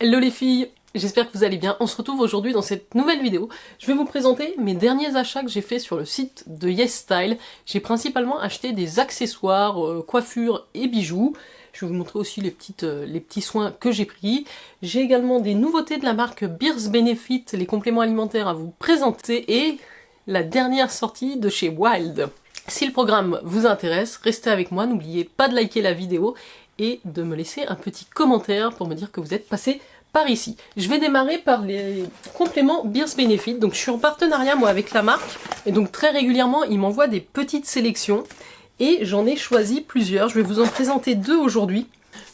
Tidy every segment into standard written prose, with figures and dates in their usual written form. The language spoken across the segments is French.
Hello les filles, j'espère que vous allez bien. On se retrouve aujourd'hui dans cette nouvelle vidéo. Je vais vous présenter mes derniers achats que j'ai fait sur le site de YesStyle. J'ai principalement acheté des accessoires, coiffures et bijoux. Je vais vous montrer aussi les petits soins que j'ai pris. J'ai également des nouveautés de la marque Beers Benefit, les compléments alimentaires à vous présenter et la dernière sortie de chez Wild. Si le programme vous intéresse, restez avec moi, n'oubliez pas de liker la vidéo et de me laisser un petit commentaire pour me dire que vous êtes passé par ici. Je vais démarrer par les compléments Beers Benefit. Donc je suis en partenariat moi avec la marque et donc très régulièrement ils m'envoient des petites sélections et j'en ai choisi plusieurs. Je vais vous en présenter deux aujourd'hui.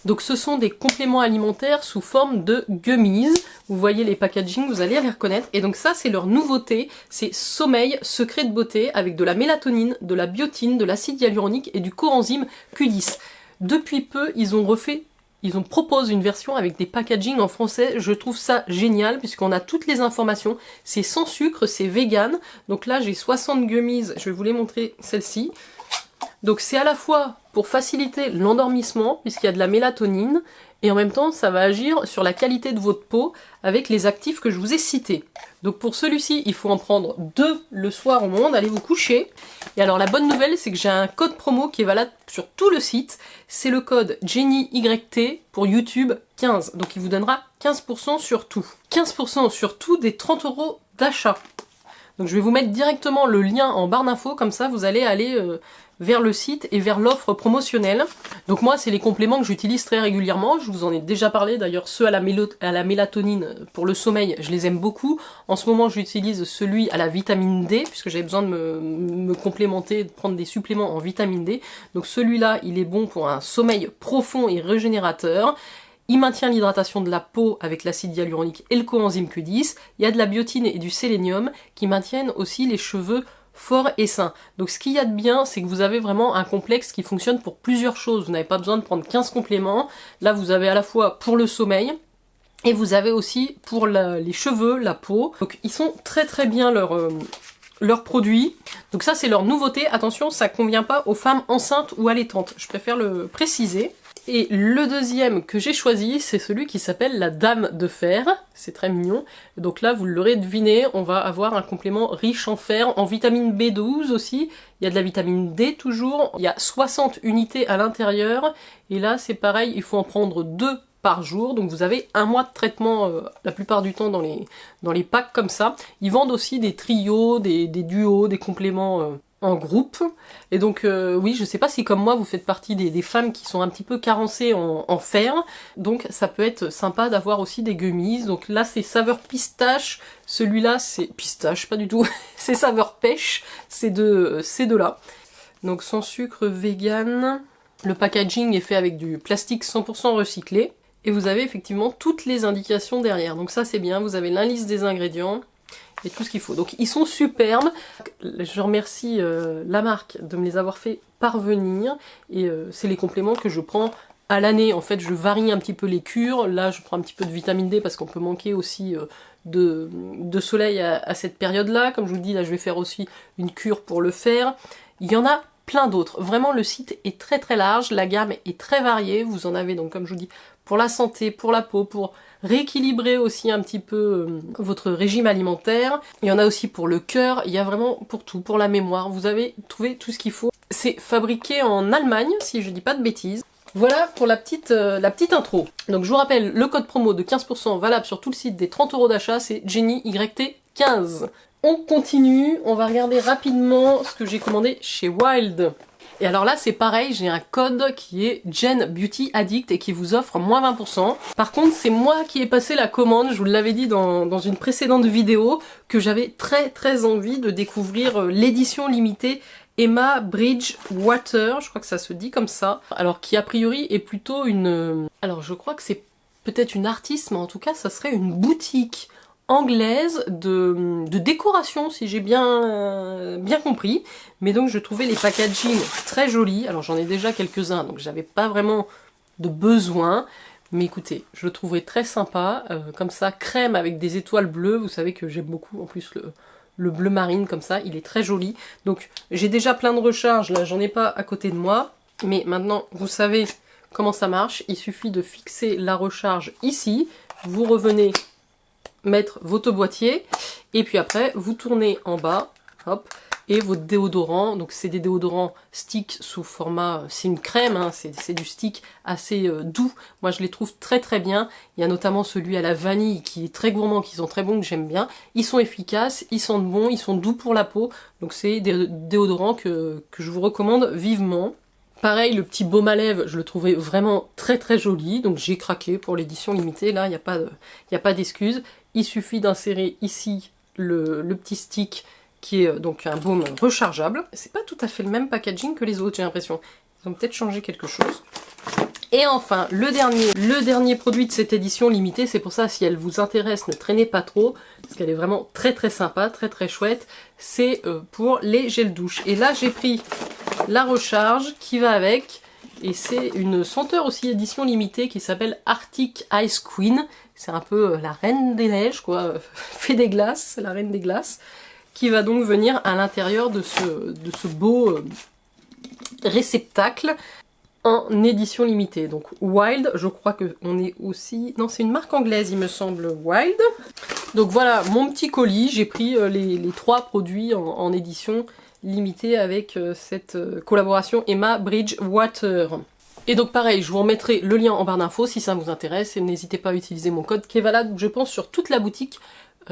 Donc ce sont des compléments alimentaires sous forme de gummies. Vous voyez les packaging, vous allez les reconnaître. Et donc ça c'est leur nouveauté, c'est sommeil, secret de beauté avec de la mélatonine, de la biotine, de l'acide hyaluronique et du coenzyme Q10. Depuis peu, ils ont proposé une version avec des packaging en français. Je trouve ça génial puisqu'on a toutes les informations. C'est sans sucre, c'est vegan. Donc là, j'ai 60 gummies. Je vais vous les montrer, celle-ci. Donc c'est à la fois pour faciliter l'endormissement puisqu'il y a de la mélatonine et en même temps, ça va agir sur la qualité de votre peau avec les actifs que je vous ai cités. Donc pour celui-ci, il faut en prendre 2 le soir au moment d'aller vous coucher. Et alors la bonne nouvelle, c'est que j'ai un code promo qui est valable sur tout le site. C'est le code JennyYT pour YouTube 15. Donc il vous donnera 15% sur tout. 15% sur tout des 30 € d'achat. Donc je vais vous mettre directement le lien en barre d'infos, comme ça vous allez aller vers le site et vers l'offre promotionnelle. Donc moi c'est les compléments que j'utilise très régulièrement, je vous en ai déjà parlé, d'ailleurs ceux à la mélatonine pour le sommeil, je les aime beaucoup. En ce moment j'utilise celui à la vitamine D, puisque j'avais besoin de me complémenter, de prendre des suppléments en vitamine D. Donc celui-là il est bon pour un sommeil profond et régénérateur. Il maintient l'hydratation de la peau avec l'acide hyaluronique et le coenzyme Q10. Il y a de la biotine et du sélénium qui maintiennent aussi les cheveux forts et sains. Donc ce qu'il y a de bien, c'est que vous avez vraiment un complexe qui fonctionne pour plusieurs choses. Vous n'avez pas besoin de prendre 15 compléments. Là, vous avez à la fois pour le sommeil et vous avez aussi pour les cheveux, la peau. Donc ils sont très très bien leurs produits. Donc ça, c'est leur nouveauté. Attention, ça convient pas aux femmes enceintes ou allaitantes. Je préfère le préciser. Et le deuxième que j'ai choisi, c'est celui qui s'appelle la Dame de Fer. C'est très mignon. Donc là, vous l'aurez deviné, on va avoir un complément riche en fer, en vitamine B12 aussi. Il y a de la vitamine D toujours. Il y a 60 unités à l'intérieur. Et là, c'est pareil, il faut en prendre 2 par jour. Donc vous avez un mois de traitement la plupart du temps dans les packs comme ça. Ils vendent aussi des trios, des duos, des compléments en groupe. Et donc oui, je sais pas si comme moi vous faites partie des femmes qui sont un petit peu carencées en fer, donc ça peut être sympa d'avoir aussi des gummies. Donc là c'est saveur pistache, celui-là c'est pistache, pas du tout, c'est saveur pêche, ces deux-là. Donc sans sucre, vegan, le packaging est fait avec du plastique 100% recyclé, et vous avez effectivement toutes les indications derrière, donc ça c'est bien, vous avez la liste des ingrédients, et tout ce qu'il faut. Donc ils sont superbes. Je remercie la marque de me les avoir fait parvenir. Et c'est les compléments que je prends à l'année. En fait, je varie un petit peu les cures. Là, je prends un petit peu de vitamine D parce qu'on peut manquer aussi de soleil à cette période-là. Comme je vous le dis, là, je vais faire aussi une cure pour le fer. Il y en a plein d'autres. Vraiment, le site est très très large. La gamme est très variée. Vous en avez donc, comme je vous dis, pour la santé, pour la peau, pour rééquilibrer aussi un petit peu votre régime alimentaire. Il y en a aussi pour le cœur, il y a vraiment pour tout, pour la mémoire, vous avez trouvé tout ce qu'il faut. C'est fabriqué en Allemagne, si je dis pas de bêtises. Voilà pour la petite intro. Donc je vous rappelle, le code promo de 15% valable sur tout le site des 30 € d'achat, c'est JennyYT15. On continue, on va regarder rapidement ce que j'ai commandé chez Wild. Et alors là c'est pareil, j'ai un code qui est Gen Beauty Addict et qui vous offre moins 20%. Par contre c'est moi qui ai passé la commande, je vous l'avais dit dans une précédente vidéo, que j'avais très très envie de découvrir l'édition limitée Emma Bridgewater, je crois que ça se dit comme ça. Alors qui a priori est plutôt une... Alors je crois que c'est peut-être une artiste, mais en tout cas ça serait une boutique anglaise de décoration, si j'ai bien compris. Mais donc je trouvais les packaging très jolis. Alors j'en ai déjà quelques-uns, donc j'avais pas vraiment de besoin. Mais écoutez, je le trouverais très sympa. Comme ça, crème avec des étoiles bleues. Vous savez que j'aime beaucoup en plus le bleu marine comme ça. Il est très joli. Donc j'ai déjà plein de recharges. Là, j'en ai pas à côté de moi. Mais maintenant, vous savez comment ça marche. Il suffit de fixer la recharge ici. vous revenez mettre votre boîtier, et puis après vous tournez en bas, hop, et votre déodorant. Donc c'est des déodorants stick sous format, c'est une crème, hein, c'est du stick assez doux. Moi je les trouve très très bien. Il y a notamment celui à la vanille qui est très gourmand, qui sont très bons, que j'aime bien. Ils sont efficaces, ils sentent bon, ils sont doux pour la peau. Donc c'est des déodorants que je vous recommande vivement. Pareil, le petit baume à lèvres, je le trouvais vraiment très très joli, donc j'ai craqué pour l'édition limitée, là il n'y a pas d'excuse. Il suffit d'insérer ici le petit stick qui est donc un baume rechargeable. C'est pas tout à fait le même packaging que les autres, j'ai l'impression. Ils ont peut-être changé quelque chose. Et enfin, le dernier produit de cette édition limitée, c'est pour ça, si elle vous intéresse, ne traînez pas trop, parce qu'elle est vraiment très très sympa, très très chouette, c'est pour les gels douche. Et là, j'ai pris la recharge qui va avec, et c'est une senteur aussi édition limitée qui s'appelle Arctic Ice Queen. C'est un peu la reine des neiges, quoi, fait des glaces, la reine des glaces, qui va donc venir à l'intérieur de ce beau réceptacle en édition limitée. Donc Wild, je crois qu'on est aussi... Non, c'est une marque anglaise, il me semble, Wild. Donc voilà, mon petit colis, j'ai pris les 3 produits en édition limitée avec cette collaboration Emma Bridgewater. Et donc pareil, je vous remettrai le lien en barre d'infos si ça vous intéresse, et n'hésitez pas à utiliser mon code qui est valable, je pense, sur toute la boutique,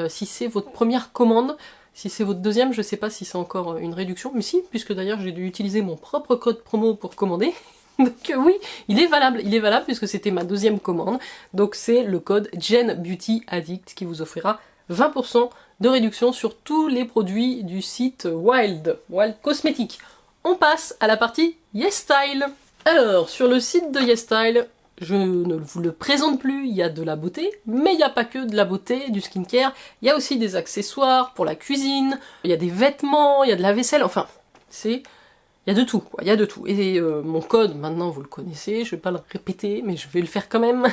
si c'est votre première commande. Si c'est votre deuxième, je sais pas si c'est encore une réduction, mais si, puisque d'ailleurs j'ai dû utiliser mon propre code promo pour commander. Donc oui, il est valable puisque c'était ma deuxième commande. Donc c'est le code JenBeautyAddict qui vous offrira 20% de réduction sur tous les produits du site Wild Cosmetics. On passe à la partie YesStyle. Alors, sur le site de YesStyle, je ne vous le présente plus, il y a de la beauté, mais il n'y a pas que de la beauté, du skincare, il y a aussi des accessoires pour la cuisine, il y a des vêtements, il y a de la vaisselle, enfin, il y a de tout, quoi, il y a de tout. Et mon code, maintenant vous le connaissez, je vais pas le répéter, mais je vais le faire quand même,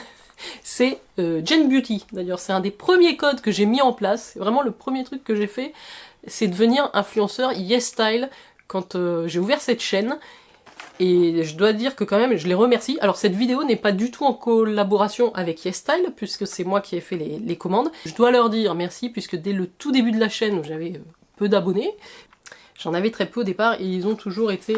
c'est JenBeauty. D'ailleurs, c'est un des premiers codes que j'ai mis en place, c'est vraiment le premier truc que j'ai fait, c'est devenir influenceur YesStyle quand j'ai ouvert cette chaîne. Et je dois dire que quand même, je les remercie. Alors cette vidéo n'est pas du tout en collaboration avec YesStyle, puisque c'est moi qui ai fait les commandes. Je dois leur dire merci, puisque dès le tout début de la chaîne, où j'avais peu d'abonnés, j'en avais très peu au départ, et ils ont toujours été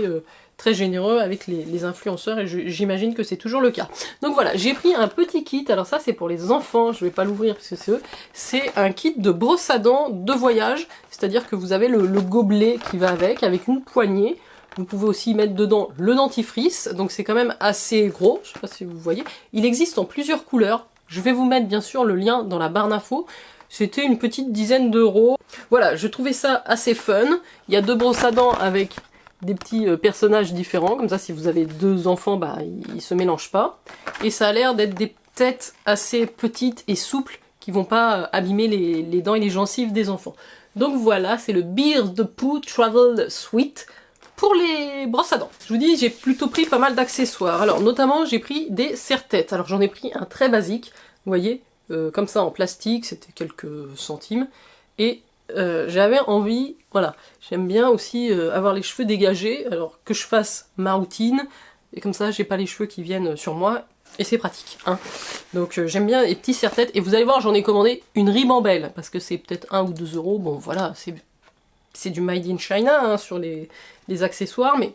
très généreux avec les influenceurs, et j'imagine que c'est toujours le cas. Donc voilà, j'ai pris un petit kit, alors ça c'est pour les enfants, je vais pas l'ouvrir parce que c'est eux. C'est un kit de brosse à dents de voyage, c'est-à-dire que vous avez le gobelet qui va avec une poignée. Vous pouvez aussi mettre dedans le dentifrice, donc c'est quand même assez gros, je sais pas si vous voyez. Il existe en plusieurs couleurs, je vais vous mettre bien sûr le lien dans la barre d'infos. C'était une petite dizaine d'euros. Voilà, je trouvais ça assez fun. Il y a 2 brosses à dents avec des petits personnages différents, comme ça si vous avez 2 enfants, bah ils se mélangent pas. Et ça a l'air d'être des têtes assez petites et souples qui vont pas abîmer les dents et les gencives des enfants. Donc voilà, c'est le Beard Poo Travel Suite pour les brosses à dents. Je vous dis, j'ai plutôt pris pas mal d'accessoires. Alors notamment, j'ai pris des serre-têtes. Alors j'en ai pris un très basique, vous voyez, comme ça en plastique, c'était quelques centimes. Et j'avais envie, voilà, j'aime bien aussi avoir les cheveux dégagés, alors que je fasse ma routine, et comme ça j'ai pas les cheveux qui viennent sur moi, et c'est pratique, hein. Donc j'aime bien les petits serre-têtes, et vous allez voir, j'en ai commandé une ribambelle, parce que c'est peut-être 1 ou 2 euros, bon voilà, c'est du Made in China, hein, sur les accessoires, mais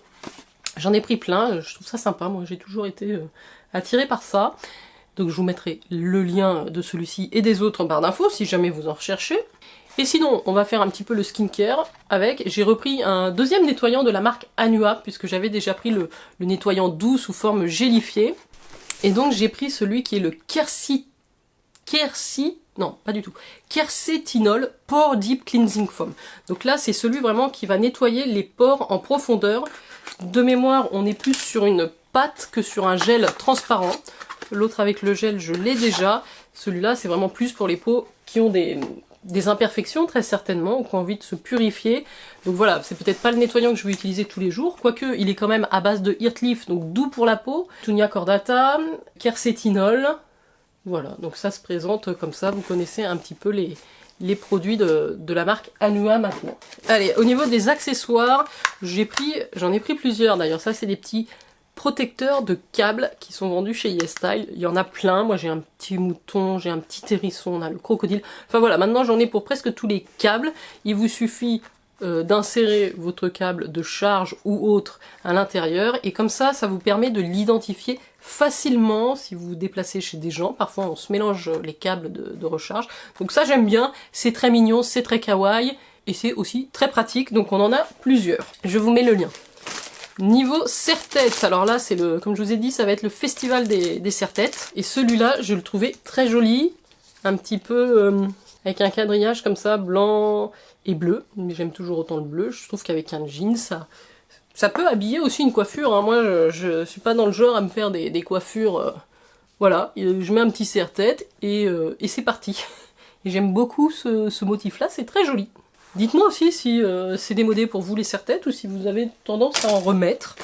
j'en ai pris plein, je trouve ça sympa, moi j'ai toujours été attirée par ça. Donc je vous mettrai le lien de celui-ci et des autres en barre d'infos, si jamais vous en recherchez. Et sinon, on va faire un petit peu le skincare avec. J'ai repris un deuxième nettoyant de la marque Anua, puisque j'avais déjà pris le nettoyant doux sous forme gélifiée. Et donc j'ai pris celui qui est le Quercetinol Pore Deep Cleansing Foam. Donc là, c'est celui vraiment qui va nettoyer les pores en profondeur. De mémoire, on est plus sur une pâte que sur un gel transparent. L'autre avec le gel, je l'ai déjà. Celui-là, c'est vraiment plus pour les peaux qui ont des imperfections, très certainement, ou qui ont envie de se purifier. Donc voilà, c'est peut-être pas le nettoyant que je vais utiliser tous les jours, quoique il est quand même à base de Heartleaf, donc doux pour la peau. Tunia cordata, quercétinol. Voilà, donc ça se présente comme ça, vous connaissez un petit peu les produits de la marque Anua maintenant. Allez, au niveau des accessoires, j'en ai pris plusieurs d'ailleurs, ça c'est des petits protecteurs de câbles qui sont vendus chez YesStyle. Il y en a plein, moi j'ai un petit mouton, j'ai un petit hérisson, on a le crocodile. Enfin voilà, maintenant j'en ai pour presque tous les câbles. Il vous suffit d'insérer votre câble de charge ou autre à l'intérieur et comme ça, ça vous permet de l'identifier facilement si vous vous déplacez chez des gens. Parfois on se mélange les câbles de recharge. Donc ça j'aime bien, c'est très mignon, c'est très kawaii et c'est aussi très pratique. Donc on en a plusieurs. Je vous mets le lien. Niveau serre-tête, alors là c'est le, comme je vous ai dit, ça va être le festival des serre-têtes. Et celui-là, je le trouvais très joli, un petit peu avec un quadrillage comme ça, blanc et bleu. Mais j'aime toujours autant le bleu, je trouve qu'avec un jean, ça peut habiller aussi une coiffure. Hein. Moi, je suis pas dans le genre à me faire des coiffures, voilà, je mets un petit serre-tête et c'est parti. Et j'aime beaucoup ce motif-là, c'est très joli. Dites-moi aussi si c'est démodé pour vous les serre-têtes ou si vous avez tendance à en remettre.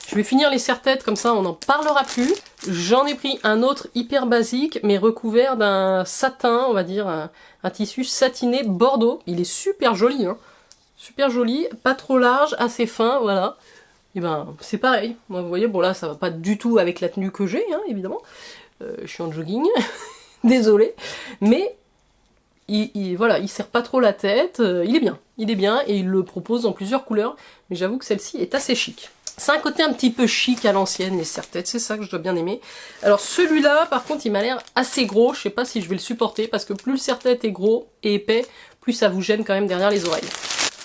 Je vais finir les serre-têtes, comme ça on n'en parlera plus. J'en ai pris un autre hyper basique, mais recouvert d'un satin, on va dire, un tissu satiné bordeaux. Il est super joli, hein. Super joli, pas trop large, assez fin, voilà. Et ben c'est pareil. Moi vous voyez, bon là ça va pas du tout avec la tenue que j'ai, hein, évidemment. Je suis en jogging, désolée. Mais voilà, il serre pas trop la tête, il est bien et il le propose en plusieurs couleurs, mais j'avoue que celle-ci est assez chic. C'est un côté un petit peu chic à l'ancienne, les serre-têtes, c'est ça que je dois bien aimer. Alors celui-là, par contre, il m'a l'air assez gros, je sais pas si je vais le supporter, parce que plus le serre-tête est gros et épais, plus ça vous gêne quand même derrière les oreilles.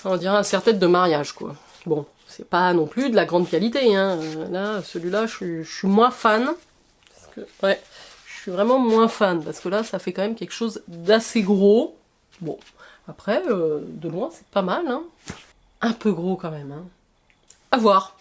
On dirait un serre-tête de mariage, quoi. Bon, c'est pas non plus de la grande qualité, hein. Là, celui-là, je suis moins fan, parce que, ouais... Je suis vraiment moins fan, parce que là, ça fait quand même quelque chose d'assez gros. Bon, après, de loin, c'est pas mal, hein. Un peu gros quand même, hein. À voir,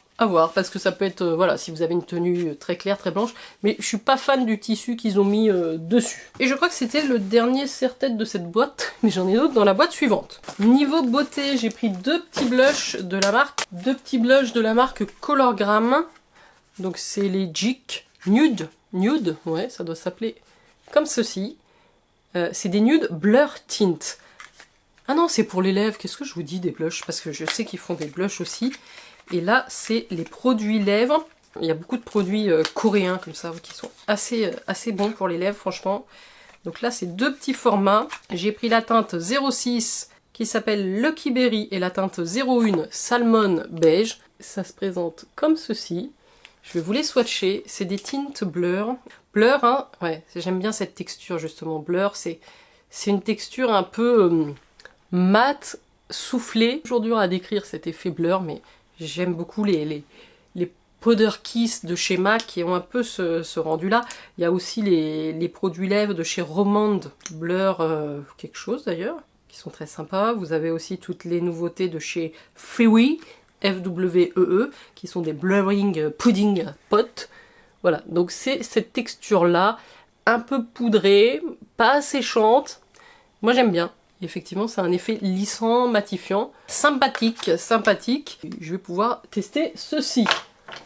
parce que ça peut être, voilà, si vous avez une tenue très claire, très blanche, mais je suis pas fan du tissu qu'ils ont mis dessus. Et je crois que c'était le dernier serre-tête de cette boîte, mais j'en ai d'autres dans la boîte suivante. Niveau beauté, j'ai pris deux petits blushs de la marque Colorgram. Donc c'est les Jik Nude, ouais, ça doit s'appeler comme ceci. C'est des nudes Blur Tint. Ah non, c'est pour les lèvres. Qu'est-ce que je vous dis des blushs? Parce que je sais qu'ils font des blushs aussi. Et là, c'est les produits lèvres. Il y a beaucoup de produits coréens comme ça qui sont assez bons pour les lèvres, franchement. Donc là, c'est deux petits formats. J'ai pris la teinte 06 qui s'appelle Lucky Berry et la teinte 01 Salmon Beige. Ça se présente comme ceci. Je vais vous les swatcher, c'est des tintes Blur. Blur, hein, ouais, j'aime bien cette texture justement. Blur, c'est une texture un peu mate, soufflée. Toujours dur à décrire cet effet Blur, mais j'aime beaucoup les Powder Kiss de chez MAC qui ont un peu ce rendu-là. Il y a aussi les produits lèvres de chez Romand Blur, quelque chose d'ailleurs, qui sont très sympas. Vous avez aussi toutes les nouveautés de chez Fwee, FWEE, qui sont des Blurring Pudding Pot. Voilà, donc c'est cette texture-là, un peu poudrée, pas séchante. Moi j'aime bien. Effectivement, c'est un effet lissant, matifiant, sympathique. Je vais pouvoir tester ceci.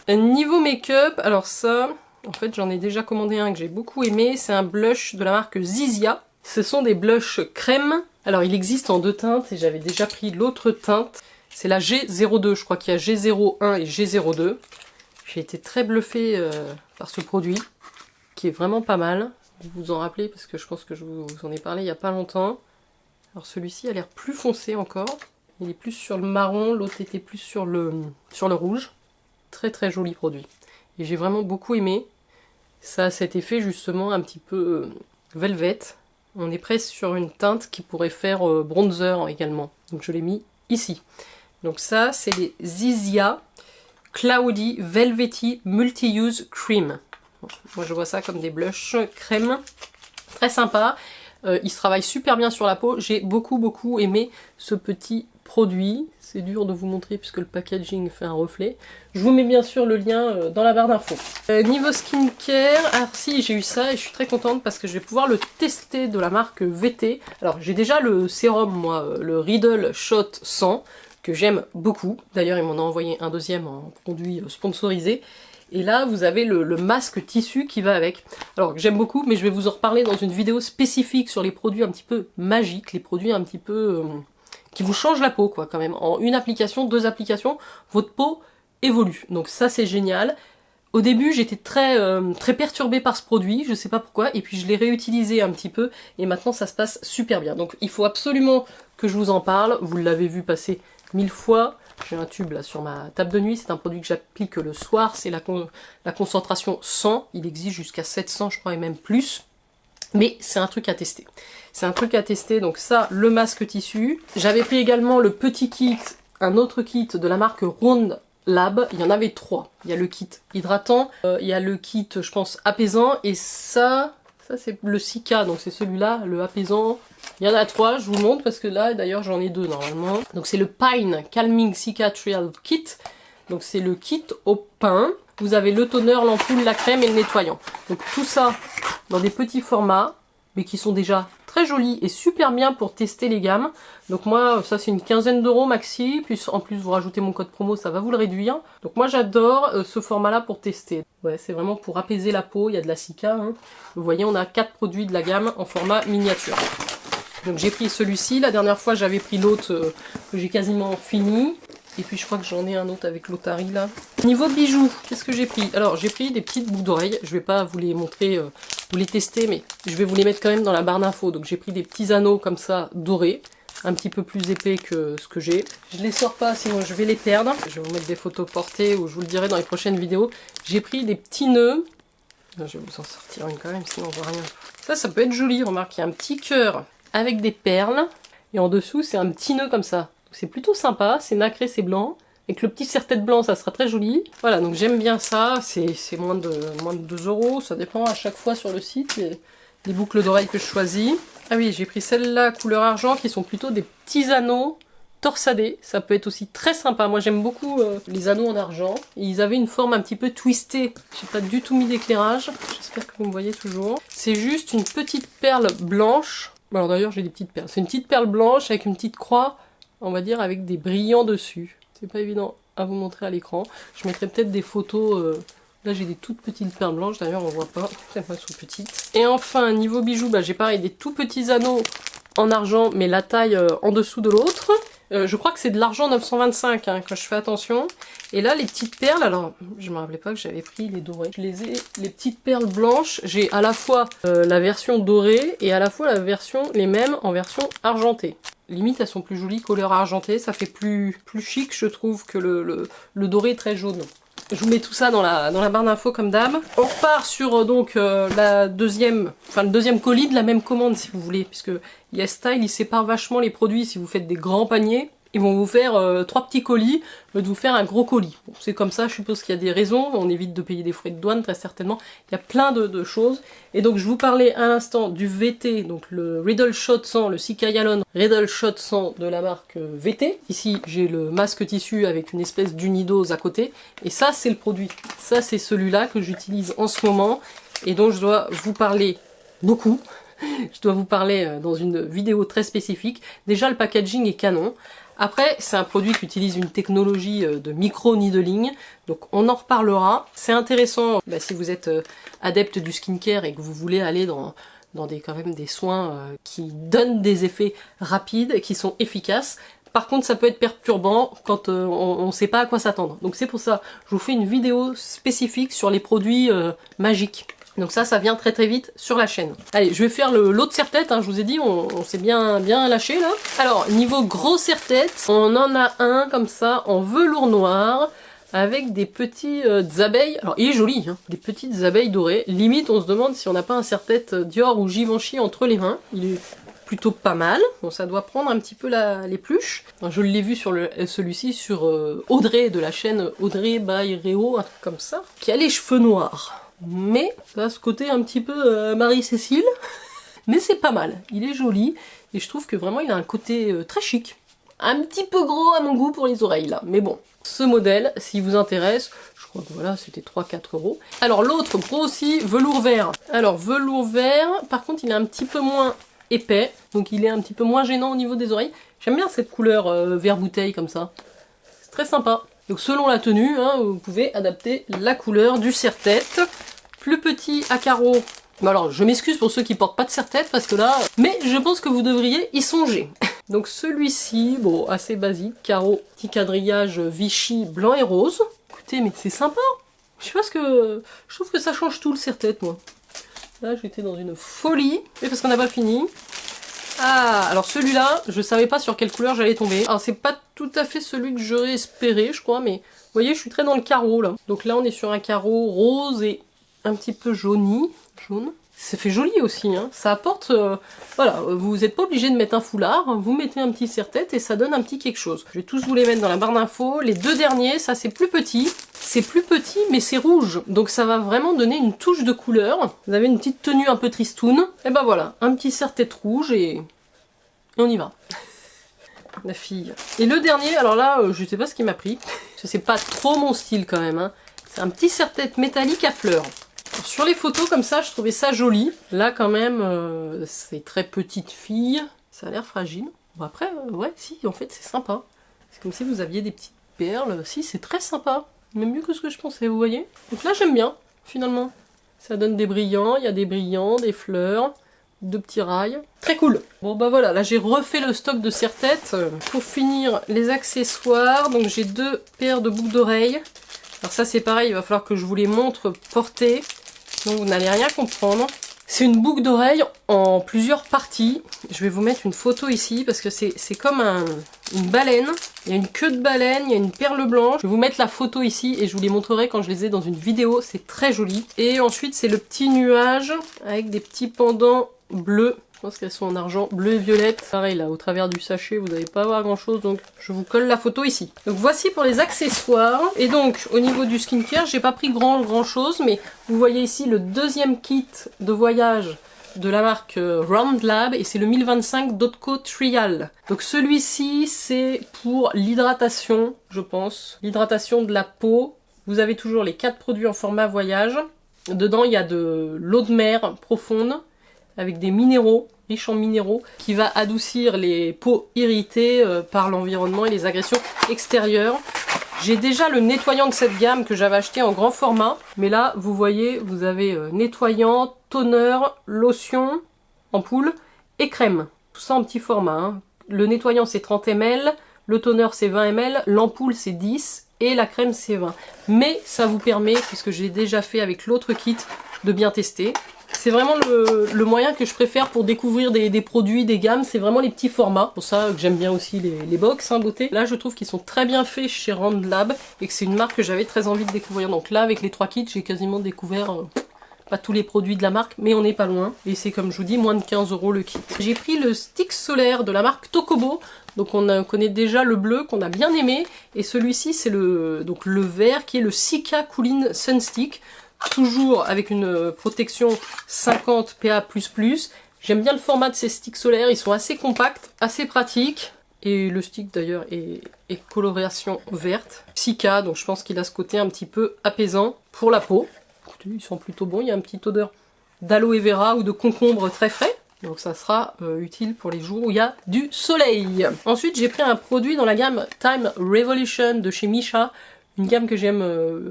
Niveau make-up, alors ça, en fait j'en ai déjà commandé un que j'ai beaucoup aimé. C'est un blush de la marque Zizia. Ce sont des blushs crème. Alors il existe en deux teintes et j'avais déjà pris l'autre teinte. C'est la G02, je crois qu'il y a G01 et G02. J'ai été très bluffée par ce produit, qui est vraiment pas mal. Vous vous en rappelez, parce que je pense que je vous en ai parlé il n'y a pas longtemps. Alors celui-ci a l'air plus foncé encore. Il est plus sur le marron, l'autre était plus sur le rouge. Très très joli produit. Et j'ai vraiment beaucoup aimé. Ça a cet effet justement un petit peu velvet. On est presque sur une teinte qui pourrait faire bronzer également. Donc je l'ai mis ici. Donc ça, c'est les Zizia Cloudy Velvety Multi-Use Cream. Bon, moi je vois ça comme des blushs crème. Très sympa. Il se travaille super bien sur la peau. J'ai beaucoup aimé ce petit produit. C'est dur de vous montrer puisque le packaging fait un reflet. Je vous mets bien sûr le lien dans la barre d'infos. Niveau skincare, alors si j'ai eu ça et je suis très contente parce que je vais pouvoir le tester de la marque VT. Alors j'ai déjà le sérum moi, le Riddle Shot 100 que j'aime beaucoup. D'ailleurs il m'en a envoyé un deuxième en produit sponsorisé. Et là, vous avez le masque tissu qui va avec. Alors, que j'aime beaucoup, mais je vais vous en reparler dans une vidéo spécifique sur les produits un petit peu magiques, les produits un petit peu qui vous changent la peau, quoi, quand même. En une application, deux applications, votre peau évolue. Donc ça, c'est génial. Au début, j'étais très perturbée par ce produit, je sais pas pourquoi, et puis je l'ai réutilisé un petit peu, et maintenant ça se passe super bien. Donc il faut absolument que je vous en parle, vous l'avez vu passer 1000 fois. J'ai un tube là sur ma table de nuit, c'est un produit que j'applique le soir, c'est la concentration 100, il existe jusqu'à 700 je crois et même plus. Mais c'est un truc à tester. C'est un truc à tester, donc ça, le masque tissu. J'avais pris également le petit kit, un autre kit de la marque Round Lab. Il y en avait 3. Il y a le kit hydratant, il y a le kit, je pense, apaisant, et ça c'est le Cica, donc c'est celui-là, le apaisant. Il y en a 3, je vous montre, parce que là, d'ailleurs, j'en ai 2 normalement. Donc c'est le Pine Calming Cica Trial Kit. Donc c'est le kit au pin. Vous avez le toner, l'ampoule, la crème et le nettoyant. Donc tout ça dans des petits formats, mais qui sont déjà très jolis et super bien pour tester les gammes. Donc moi, ça c'est une quinzaine d'euros maxi, puis en plus vous rajoutez mon code promo, ça va vous le réduire. Donc moi j'adore ce format-là pour tester. Ouais, c'est vraiment pour apaiser la peau, il y a de la Cica. Hein. Vous voyez, on a 4 produits de la gamme en format miniature. Donc j'ai pris celui-ci, la dernière fois j'avais pris l'autre que j'ai quasiment fini. Et puis je crois que j'en ai un autre avec l'Otari là. Niveau bijoux, qu'est-ce que j'ai pris? Alors j'ai pris des petites boucles d'oreilles. Je vais pas vous les montrer, vous les tester, mais je vais vous les mettre quand même dans la barre d'infos. Donc j'ai pris des petits anneaux comme ça, dorés. Un petit peu plus épais que ce que j'ai. Je les sors pas, sinon je vais les perdre. Je vais vous mettre des photos portées ou je vous le dirai dans les prochaines vidéos. J'ai pris des petits nœuds. Je vais vous en sortir une quand même, sinon on voit rien. Ça peut être joli. Remarque, il y a un petit cœur avec des perles. Et en dessous, c'est un petit nœud comme ça. C'est plutôt sympa, c'est nacré, c'est blanc. Avec le petit serre-tête blanc, ça sera très joli. Voilà, donc j'aime bien ça. C'est moins de 2 euros. Ça dépend à chaque fois sur le site, les boucles d'oreilles que je choisis. Ah oui, j'ai pris celle-là, couleur argent, qui sont plutôt des petits anneaux torsadés. Ça peut être aussi très sympa. Moi, j'aime beaucoup les anneaux en argent. Et ils avaient une forme un petit peu twistée. J'ai pas du tout mis d'éclairage. J'espère que vous me voyez toujours. C'est juste une petite perle blanche. Alors d'ailleurs, j'ai des petites perles. C'est une petite perle blanche avec une petite croix, on va dire avec des brillants dessus. C'est pas évident à vous montrer à l'écran. Je mettrai peut-être des photos. Là j'ai des toutes petites perles blanches, d'ailleurs on voit pas, elles sont petites. Et enfin niveau bijoux, j'ai pareil des tout petits anneaux en argent, mais la taille en dessous de l'autre. Je crois que c'est de l'argent 925 hein, quand je fais attention. Et là les petites perles, alors je me rappelais pas que j'avais pris les dorés. Je les ai, les petites perles blanches, j'ai à la fois la version dorée et à la fois la version, les mêmes en version argentée. Limite elles sont plus jolies, couleur argentée, ça fait plus chic je trouve que le doré très jaune. Je vous mets tout ça dans la barre d'infos comme d'hab. On repart sur le deuxième colis de la même commande si vous voulez, puisque YesStyle il sépare vachement les produits. Si vous faites des grands paniers, ils vont vous faire 3 petits colis, au lieu de vous faire un gros colis. Bon, c'est comme ça, je suppose qu'il y a des raisons, on évite de payer des frais de douane très certainement. Il y a plein de choses. Et donc je vous parlais à l'instant du VT, donc le Riddle Shot 100, le Cica Hyalon Riddle Shot 100 de la marque VT. Ici j'ai le masque tissu avec une espèce d'unidose à côté. Et ça c'est le produit. Ça c'est celui-là que j'utilise en ce moment et dont je dois vous parler beaucoup. Je dois vous parler dans une vidéo très spécifique. Déjà le packaging est canon. Après, c'est un produit qui utilise une technologie de micro-needling, donc on en reparlera. C'est intéressant si vous êtes adepte du skincare et que vous voulez aller dans quand même des soins qui donnent des effets rapides et qui sont efficaces. Par contre, ça peut être perturbant quand on ne sait pas à quoi s'attendre. Donc c'est pour ça, je vous fais une vidéo spécifique sur les produits magiques. Donc ça vient très très vite sur la chaîne. Allez, je vais faire l'autre serre-tête, hein, je vous ai dit, on s'est bien lâché là. Alors, niveau gros serre-tête, on en a un comme ça, en velours noir, avec des petites abeilles. Alors, il est joli, hein, des petites abeilles dorées. Limite, on se demande si on n'a pas un serre-tête Dior ou Givenchy entre les mains. Il est plutôt pas mal. Bon, ça doit prendre un petit peu les pluches. Alors, je l'ai vu sur celui-ci, sur Audrey, de la chaîne Audrey by Réo, un truc comme ça, qui a les cheveux noirs. Mais ça a ce côté un petit peu Marie-Cécile, mais c'est pas mal, il est joli, et je trouve que vraiment il a un côté très chic. Un petit peu gros à mon goût pour les oreilles là, mais bon. Ce modèle, s'il vous intéresse, je crois que voilà, c'était 3-4 euros. Alors l'autre, gros aussi, velours vert. Alors velours vert, par contre il est un petit peu moins épais, donc il est un petit peu moins gênant au niveau des oreilles. J'aime bien cette couleur vert bouteille comme ça, c'est très sympa. Donc selon la tenue, hein, vous pouvez adapter la couleur du serre-tête. Plus petit à carreaux. Bon alors, je m'excuse pour ceux qui portent pas de serre-tête parce que là... Mais je pense que vous devriez y songer. Donc celui-ci, bon, assez basique. Carreaux, petit quadrillage Vichy blanc et rose. Écoutez, mais c'est sympa. Je sais pas ce que... Je trouve que ça change tout le serre-tête, moi. Là, j'étais dans une folie. Et parce qu'on n'a pas fini. Ah, alors celui-là, je savais pas sur quelle couleur j'allais tomber. Alors c'est pas tout à fait celui que j'aurais espéré, je crois, mais vous voyez, je suis très dans le carreau, là. Donc là, on est sur un carreau rose et un petit peu jaune. Ça fait joli aussi, hein. Ça apporte... voilà, vous n'êtes pas obligé de mettre un foulard, vous mettez un petit serre-tête et ça donne un petit quelque chose. Je vais tous vous les mettre dans la barre d'infos. Les deux derniers, ça c'est plus petit. C'est plus petit, mais c'est rouge. Donc ça va vraiment donner une touche de couleur. Vous avez une petite tenue un peu tristoune. Et ben voilà, un petit serre-tête rouge et on y va. La fille. Et le dernier, alors là, je sais pas ce qu'il m'a pris. Parce que c'est pas trop mon style quand même, hein. C'est un petit serre-tête métallique à fleurs. Alors, sur les photos comme ça, je trouvais ça joli. Là quand même, c'est très petite fille. Ça a l'air fragile. Bon après, ouais, si, en fait c'est sympa. C'est comme si vous aviez des petites perles. Si, c'est très sympa. Même mieux que ce que je pensais, vous voyez. Donc là j'aime bien, finalement. Ça donne des brillants, il y a des brillants, des fleurs, deux petits rails. Très cool. Bon bah voilà, là j'ai refait le stock de serre-tête. Pour finir, les accessoires. Donc j'ai deux paires de boucles d'oreilles. Alors ça c'est pareil, il va falloir que je vous les montre portées. Donc vous n'allez rien comprendre. C'est une boucle d'oreille en plusieurs parties. Je vais vous mettre une photo ici parce que c'est comme une baleine. Il y a une queue de baleine, il y a une perle blanche. Je vais vous mettre la photo ici et je vous les montrerai quand je les ai dans une vidéo. C'est très joli. Et ensuite c'est le petit nuage avec des petits pendants bleus. Je pense qu'elles sont en argent, bleu et violette. Pareil là, au travers du sachet, vous n'allez pas voir grand chose, donc je vous colle la photo ici. Donc voici pour les accessoires. Et donc au niveau du skincare, j'ai pas pris grand chose, mais vous voyez ici le deuxième kit de voyage de la marque Round Lab et c'est le 1025 Dotco Trial. Donc celui-ci c'est pour l'hydratation, je pense. L'hydratation de la peau. Vous avez toujours les 4 produits en format voyage. Dedans il y a de l'eau de mer profonde avec des minéraux, riches en minéraux, qui va adoucir les peaux irritées par l'environnement et les agressions extérieures. J'ai déjà le nettoyant de cette gamme que j'avais acheté en grand format, mais là, vous voyez, vous avez nettoyant, toner, lotion, ampoule et crème. Tout ça en petit format, hein. Le nettoyant c'est 30 ml, le toner c'est 20 ml, l'ampoule c'est 10 et la crème c'est 20. Mais ça vous permet, puisque j'ai déjà fait avec l'autre kit, de bien tester. C'est vraiment le moyen que je préfère pour découvrir des produits, des gammes, c'est vraiment les petits formats. Pour ça que j'aime bien aussi les box, hein, beauté. Là je trouve qu'ils sont très bien faits chez Round Lab et que c'est une marque que j'avais très envie de découvrir. Donc là avec les 3 kits j'ai quasiment découvert pas tous les produits de la marque, mais on n'est pas loin. Et c'est comme je vous dis, moins de 15 € le kit. J'ai pris le stick solaire de la marque Tokobo. Donc on connaît déjà le bleu qu'on a bien aimé. Et celui-ci c'est le vert qui est le Sika Cooling Sun Stick. Toujours avec une protection 50 PA++. J'aime bien le format de ces sticks solaires, ils sont assez compacts, assez pratiques. Et le stick d'ailleurs est coloration verte. Sika, donc je pense qu'il a ce côté un petit peu apaisant pour la peau. Écoutez, ils sont plutôt bons, il y a une petite odeur d'aloe vera ou de concombre très frais. Donc ça sera utile pour les jours où il y a du soleil. Ensuite j'ai pris un produit dans la gamme Time Revolution de chez Missha. Une gamme que j'aime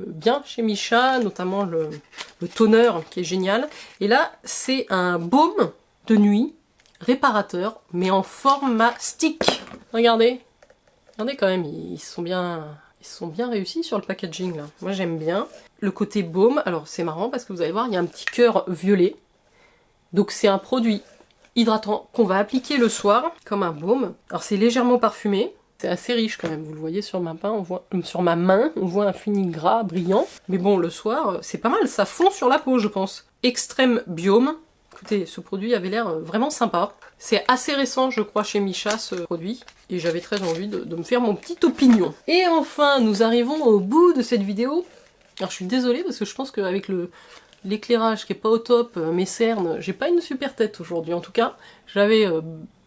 bien chez Missha, notamment le toner qui est génial. Et là, c'est un baume de nuit réparateur, mais en format stick. Regardez, regardez quand même, ils sont bien réussis sur le packaging là. Moi j'aime bien. Le côté baume, alors c'est marrant parce que vous allez voir, il y a un petit cœur violet. Donc c'est un produit hydratant qu'on va appliquer le soir, comme un baume. Alors c'est légèrement parfumé. C'est assez riche quand même, vous le voyez sur ma main, on voit un fini gras, brillant. Mais bon, le soir, c'est pas mal, ça fond sur la peau, je pense. Extrême Biome. Écoutez, ce produit avait l'air vraiment sympa. C'est assez récent, je crois, chez Missha, ce produit. Et j'avais très envie de me faire mon petit opinion. Et enfin, nous arrivons au bout de cette vidéo. Alors, je suis désolée, parce que je pense qu'avec l'éclairage qui est pas au top, mes cernes, j'ai pas une super tête aujourd'hui. En tout cas, j'avais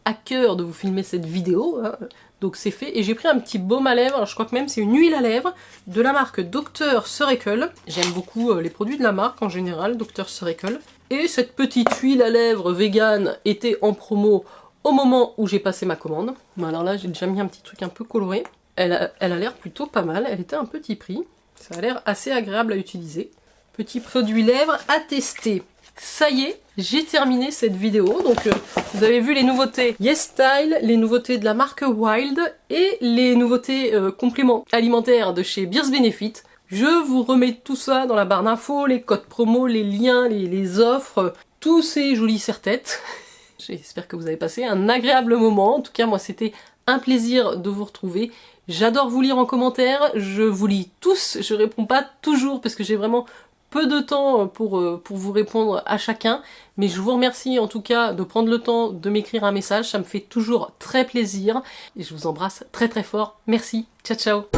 à cœur de vous filmer cette vidéo, hein. Donc c'est fait, et j'ai pris un petit baume à lèvres, alors je crois que même c'est une huile à lèvres de la marque Dr. Cerekel. J'aime beaucoup les produits de la marque en général, Dr. Cerekel. Et cette petite huile à lèvres vegan était en promo au moment où j'ai passé ma commande. Bon, alors là j'ai déjà mis un petit truc un peu coloré. Elle a l'air plutôt pas mal, elle était à un petit prix. Ça a l'air assez agréable à utiliser. Petit produit lèvres à tester. Ça y est, j'ai terminé cette vidéo. Donc vous avez vu les nouveautés YesStyle, les nouveautés de la marque Wild et les nouveautés compléments alimentaires de chez Beers Benefit. Je vous remets tout ça dans la barre d'infos, les codes promo, les liens, les offres, tous ces jolis serre-têtes. J'espère que vous avez passé un agréable moment. En tout cas, moi, c'était un plaisir de vous retrouver. J'adore vous lire en commentaire, je vous lis tous, je réponds pas toujours parce que j'ai vraiment peu de temps pour vous répondre à chacun, mais je vous remercie en tout cas de prendre le temps de m'écrire un message, ça me fait toujours très plaisir, et je vous embrasse très très fort. Merci, ciao ciao.